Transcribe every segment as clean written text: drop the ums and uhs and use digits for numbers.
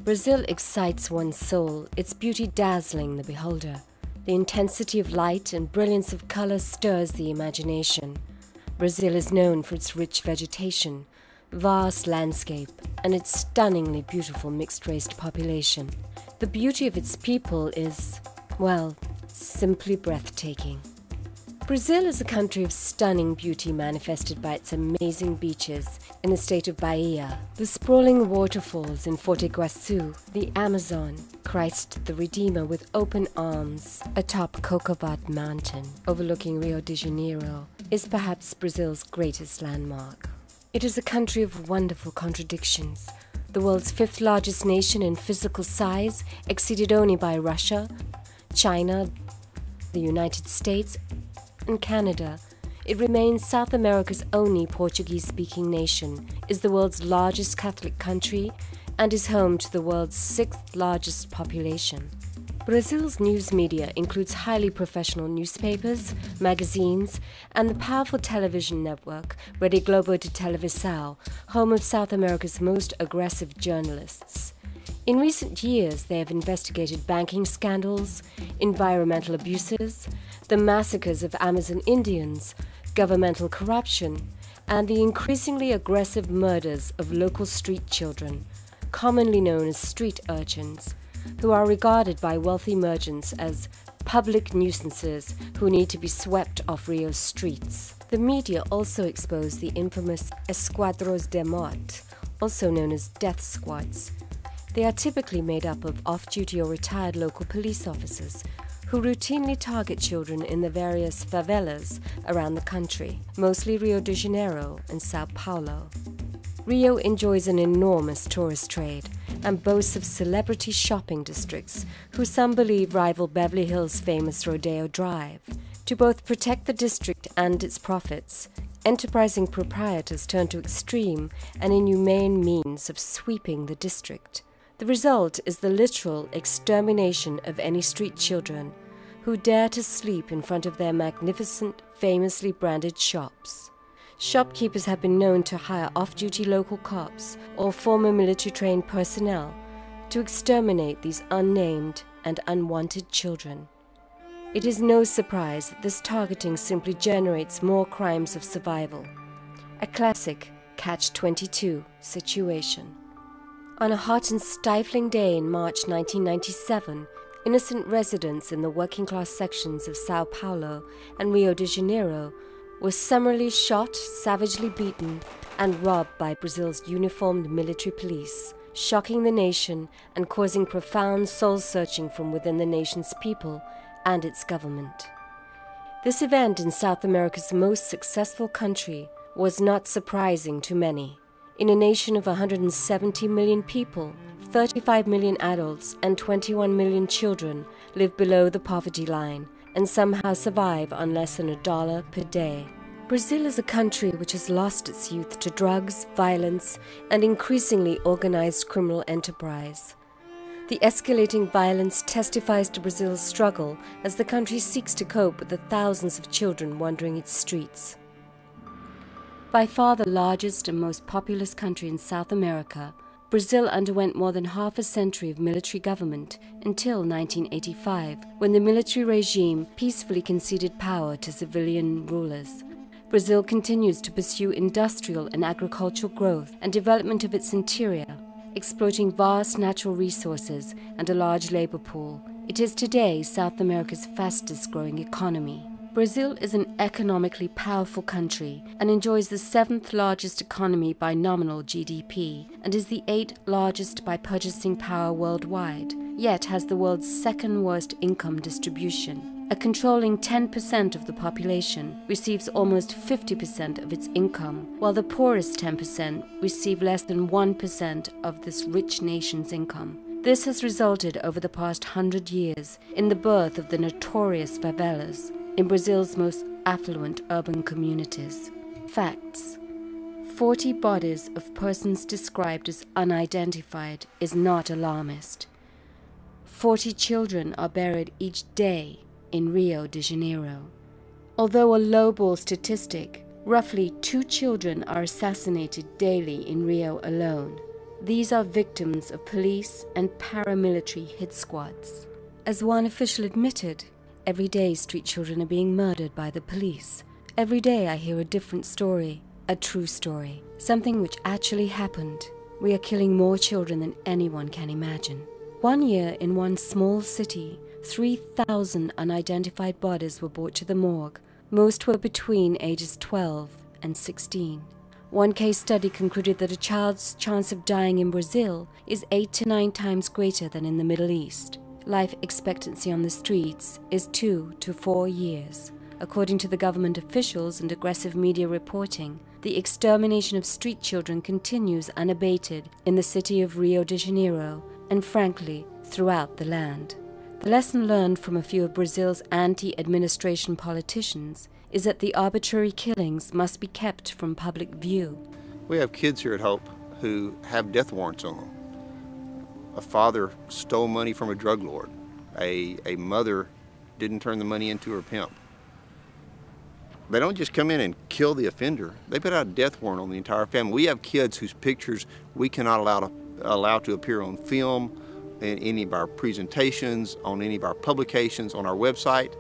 Brazil excites one's soul, its beauty dazzling the beholder. The intensity of light and brilliance of color stirs the imagination. Brazil is known for its rich vegetation, vast landscape, and its stunningly beautiful mixed-race population. The beauty of its people is, well, simply breathtaking. Brazil is a country of stunning beauty manifested by its amazing beaches in the state of Bahia, the sprawling waterfalls in Foz do Iguaçu, the Amazon, Christ the Redeemer with open arms atop Corcovado Mountain overlooking Rio de Janeiro, is perhaps Brazil's greatest landmark. It is a country of wonderful contradictions, the world's fifth largest nation in physical size, exceeded only by Russia, China, the United States, and Canada. It remains South America's only Portuguese-speaking nation, is the world's largest Catholic country, and is home to the world's sixth largest population. Brazil's news media includes highly professional newspapers, magazines, and the powerful television network Rede Globo de Televisão, home of South America's most aggressive journalists. In recent years, they have investigated banking scandals, environmental abuses, the massacres of Amazon Indians, governmental corruption, and the increasingly aggressive murders of local street children, commonly known as street urchins, who are regarded by wealthy merchants as public nuisances who need to be swept off Rio's streets. The media also exposed the infamous Esquadros de Morte, also known as death squads. They are typically made up of off-duty or retired local police officers who routinely target children in the various favelas around the country, mostly Rio de Janeiro and Sao Paulo. Rio enjoys an enormous tourist trade and boasts of celebrity shopping districts, who some believe rival Beverly Hills' famous Rodeo Drive. To both protect the district and its profits, enterprising proprietors turn to extreme and inhumane means of sweeping the district. The result is the literal extermination of any street children who dare to sleep in front of their magnificent, famously branded shops. Shopkeepers have been known to hire off-duty local cops or former military-trained personnel to exterminate these unnamed and unwanted children. It is no surprise that this targeting simply generates more crimes of survival. A classic catch-22 situation. On a hot and stifling day in March 1997, innocent residents in the working-class sections of Sao Paulo and Rio de Janeiro were summarily shot, savagely beaten, and robbed by Brazil's uniformed military police, shocking the nation and causing profound soul-searching from within the nation's people and its government. This event in South America's most successful country was not surprising to many. In a nation of 170 million people, 35 million adults and 21 million children live below the poverty line and somehow survive on less than $1 per day. Brazil is a country which has lost its youth to drugs, violence, and increasingly organized criminal enterprise. The escalating violence testifies to Brazil's struggle as the country seeks to cope with the thousands of children wandering its streets. By far the largest and most populous country in South America, Brazil underwent more than half a century of military government until 1985, when the military regime peacefully conceded power to civilian rulers. Brazil continues to pursue industrial and agricultural growth and development of its interior, exploiting vast natural resources and a large labor pool. It is today South America's fastest-growing economy. Brazil is an economically powerful country and enjoys the 7th largest economy by nominal GDP and is the 8th largest by purchasing power worldwide, yet has the world's 2nd worst income distribution. A controlling 10% of the population receives almost 50% of its income, while the poorest 10% receive less than 1% of this rich nation's income. This has resulted over the past 100 years in the birth of the notorious favelas in Brazil's most affluent urban communities. Facts: 40 bodies of persons described as unidentified is not alarmist. 40 children are buried each day in Rio de Janeiro. Although a lowball statistic, roughly 2 children are assassinated daily in Rio alone. These are victims of police and paramilitary hit squads. As one official admitted, every day street children are being murdered by the police. Every day I hear a different story, a true story, something which actually happened. We are killing more children than anyone can imagine. One year in one small city, 3,000 unidentified bodies were brought to the morgue. Most were between ages 12 and 16. One case study concluded that a child's chance of dying in Brazil is 8 to 9 times greater than in the Middle East. Life expectancy on the streets is 2 to 4 years. According to the government officials and aggressive media reporting, the extermination of street children continues unabated in the city of Rio de Janeiro and, frankly, throughout the land. The lesson learned from a few of Brazil's anti-administration politicians is that the arbitrary killings must be kept from public view. We have kids here at Hope who have death warrants on them. A father stole money from a drug lord. A mother didn't turn the money into her pimp. They don't just come in and kill the offender. They put out a death warrant on the entire family. We have kids whose pictures we cannot allow to appear on film, in any of our presentations, on any of our publications, on our website,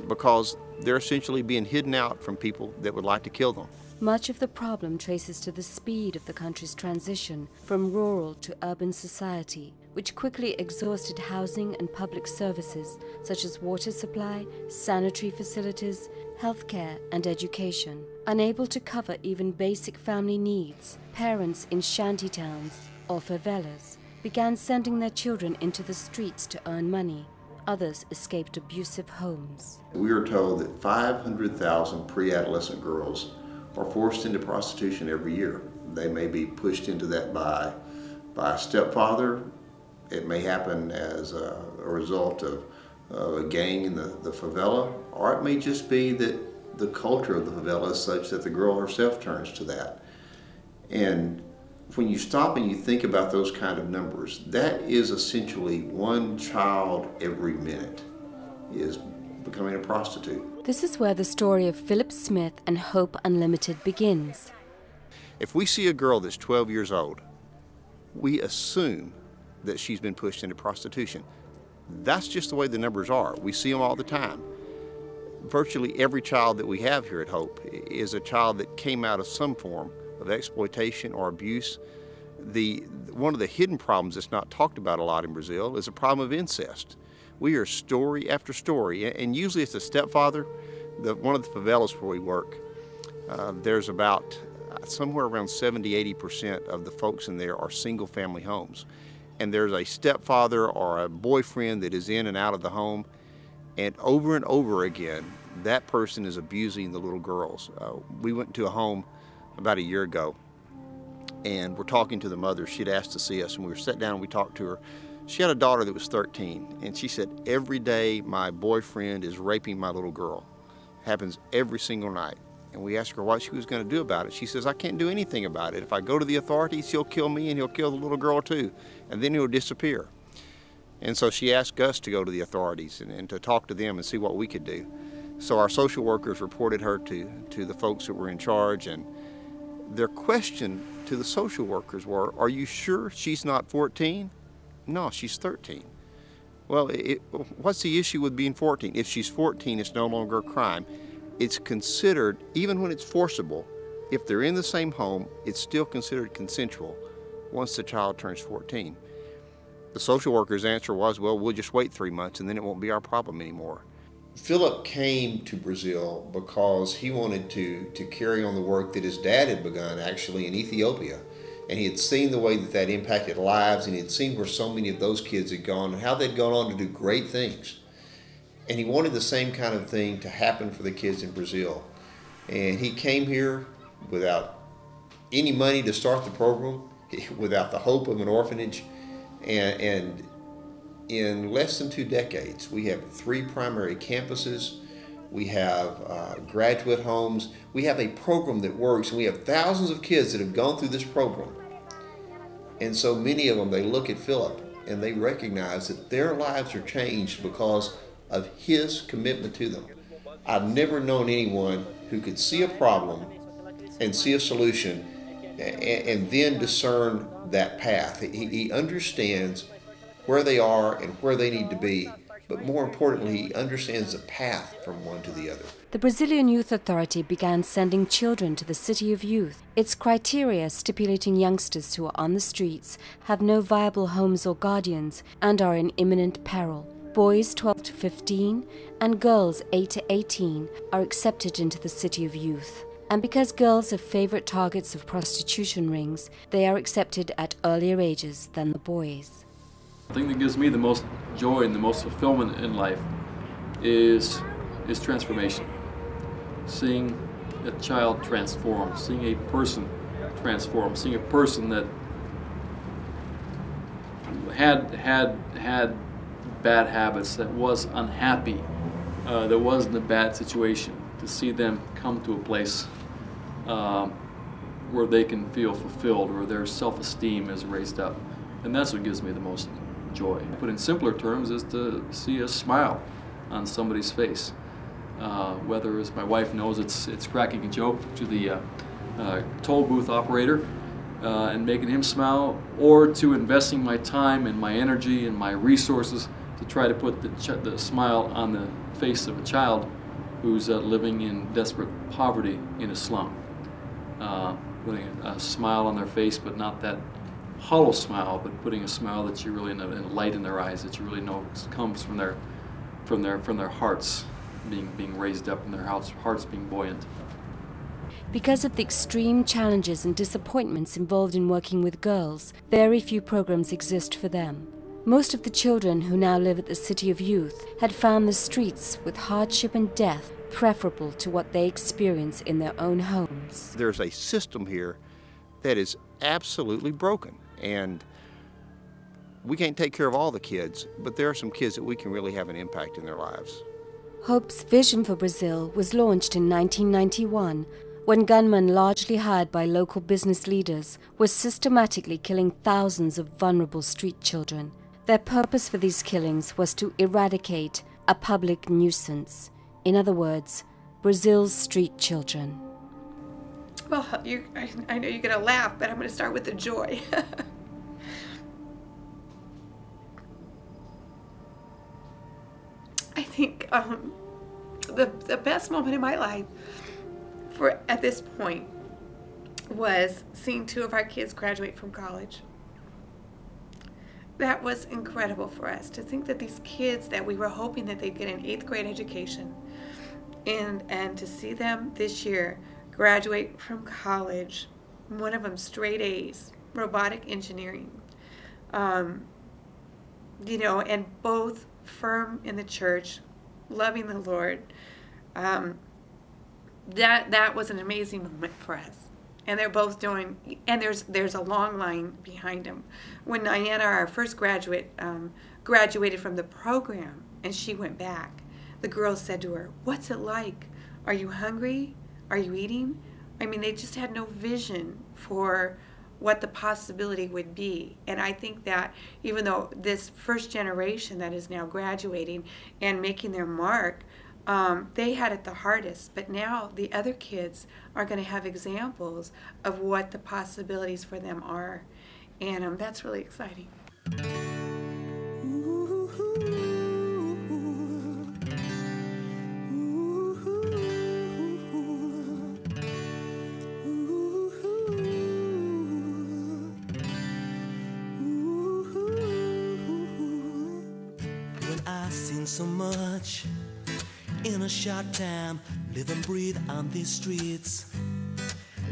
because they're essentially being hidden out from people that would like to kill them. Much of the problem traces to the speed of the country's transition from rural to urban society, which quickly exhausted housing and public services such as water supply, sanitary facilities, healthcare, and education. Unable to cover even basic family needs, parents in shantytowns or favelas began sending their children into the streets to earn money. Others escaped abusive homes. We are told that 500,000 pre-adolescent girls are forced into prostitution every year. They may be pushed into that by a stepfather. It may happen as a result of a gang in the favela, or it may just be that the culture of the favela is such that the girl herself turns to that. And when you stop and you think about those kind of numbers, that is essentially one child every minute is becoming a prostitute. This is where the story of Philip Smith and Hope Unlimited begins. If we see a girl that's 12 years old, we assume that she's been pushed into prostitution. That's just the way the numbers are. We see them all the time. Virtually every child that we have here at Hope is a child that came out of some form of exploitation or abuse. One of the hidden problems that's not talked about a lot in Brazil is a problem of incest. We hear story after story, and usually it's a stepfather. One of the favelas where we work, there's about somewhere around 70–80% of the folks in there are single family homes. And there's a stepfather or a boyfriend that is in and out of the home, and over again, that person is abusing the little girls. We went to a home about a year ago, and we're talking to the mother. She'd asked to see us, and we were sat down and we talked to her. She had a daughter that was 13, and she said, every day my boyfriend is raping my little girl. It happens every single night. And we asked her what she was going to do about it. She says, I can't do anything about it. If I go to the authorities, he'll kill me and he'll kill the little girl too, and then he'll disappear. And so she asked us to go to the authorities and to talk to them and see what we could do. So our social workers reported her to the folks that were in charge, and their question to the social workers were, are you sure she's not 14? No, she's 13. Well, what's the issue with being 14? If she's 14, it's no longer a crime. It's considered, even when it's forcible, if they're in the same home, it's still considered consensual once the child turns 14. The social worker's answer was, well, we'll just wait 3 months and then it won't be our problem anymore. Philip came to Brazil because he wanted to carry on the work that his dad had begun actually in Ethiopia. And he had seen the way that impacted lives, and he had seen where so many of those kids had gone and how they'd gone on to do great things. And he wanted the same kind of thing to happen for the kids in Brazil. And he came here without any money to start the program, without the hope of an orphanage. And in less than 2 decades, we have 3 primary campuses. We have graduate homes. We have a program that works, and we have thousands of kids that have gone through this program. And so many of them, they look at Philip and they recognize that their lives are changed because of his commitment to them. I've never known anyone who could see a problem and see a solution and then discern that path. He understands where they are and where they need to be, but more importantly, he understands the path from one to the other. The Brazilian Youth Authority began sending children to the City of Youth. Its criteria stipulating youngsters who are on the streets, have no viable homes or guardians, and are in imminent peril. Boys 12 to 15 and girls 8 to 18 are accepted into the City of Youth. And because girls are favorite targets of prostitution rings, they are accepted at earlier ages than the boys. The thing that gives me the most joy and the most fulfillment in life is transformation. Seeing a child transform, seeing a person transform, seeing a person that had bad habits, that was unhappy, that was in a bad situation, to see them come to a place where they can feel fulfilled, where their self-esteem is raised up. And that's what gives me the most joy. Put in simpler terms is to see a smile on somebody's face. Whether, as my wife knows, it's cracking a joke to the toll booth operator and making him smile, or to investing my time and my energy and my resources to try to put the smile on the face of a child who's living in desperate poverty in a slum. Putting a smile on their face, but not that hollow smile, but putting a smile that you really know, and a light in their eyes that you really know comes from their hearts being raised up, and their hearts being buoyant. Because of the extreme challenges and disappointments involved in working with girls, very few programs exist for them. Most of the children who now live at the City of Youth had found the streets with hardship and death preferable to what they experience in their own homes. There's a system here that is absolutely broken, and we can't take care of all the kids, but there are some kids that we can really have an impact in their lives. Hope's vision for Brazil was launched in 1991, when gunmen largely hired by local business leaders were systematically killing thousands of vulnerable street children. Their purpose for these killings was to eradicate a public nuisance. In other words, Brazil's street children. Well, I know you're going to laugh, but I'm going to start with the joy. I think the best moment in my life at this point was seeing 2 of our kids graduate from college. That was incredible for us, to think that these kids that we were hoping that they'd get an 8th grade education, and to see them this year graduate from college, one of them straight A's, robotic engineering, you know, and both firm in the church, loving the Lord. That was an amazing moment for us. And they're both doing, and there's a long line behind them. When Diana, our first graduate, graduated from the program and she went back, the girls said to her, "What's it like? Are you hungry? Are you eating?" I mean, they just had no vision for what the possibility would be. And I think that even though this first generation that is now graduating and making their mark, they had it the hardest, but now the other kids are going to have examples of what the possibilities for them are, and that's really exciting. When I've seen so much in a short time, live and breathe on these streets.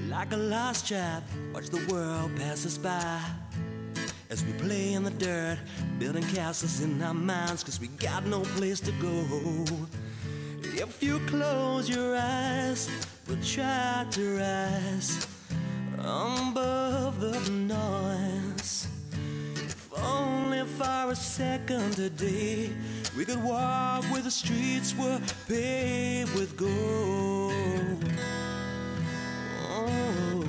Like a lost child, watch the world pass us by as we play in the dirt, building castles in our minds, 'cause we got no place to go. If you close your eyes, we'll try to rise above the noise. If only for a second today, we could walk where the streets were paved with gold. Oh.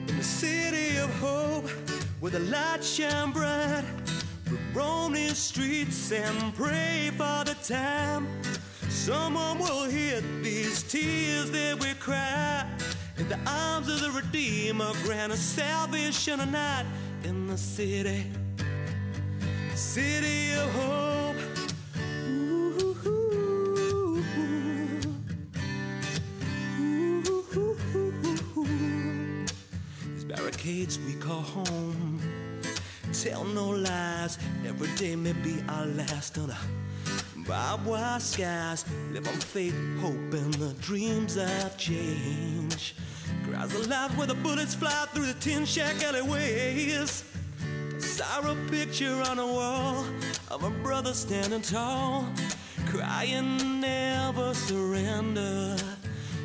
In the city of hope, where the lights shine bright, we roam these streets and pray for the time someone will hear these tears that we cry In the arms of the Redeemer, grant us salvation tonight in the city, city of hope. These barricades we call home tell no lies. Every day may be our last. Under barbed wire skies, live on faith, hope, and the dreams of change. Crowds alive where the bullets fly through the tin shack alleyways. I saw a picture on a wall of a brother standing tall, crying never surrender.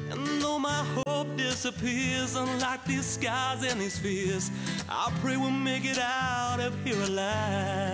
And though my hope disappears, unlike these skies and these fears, I pray we'll make it out of here alive.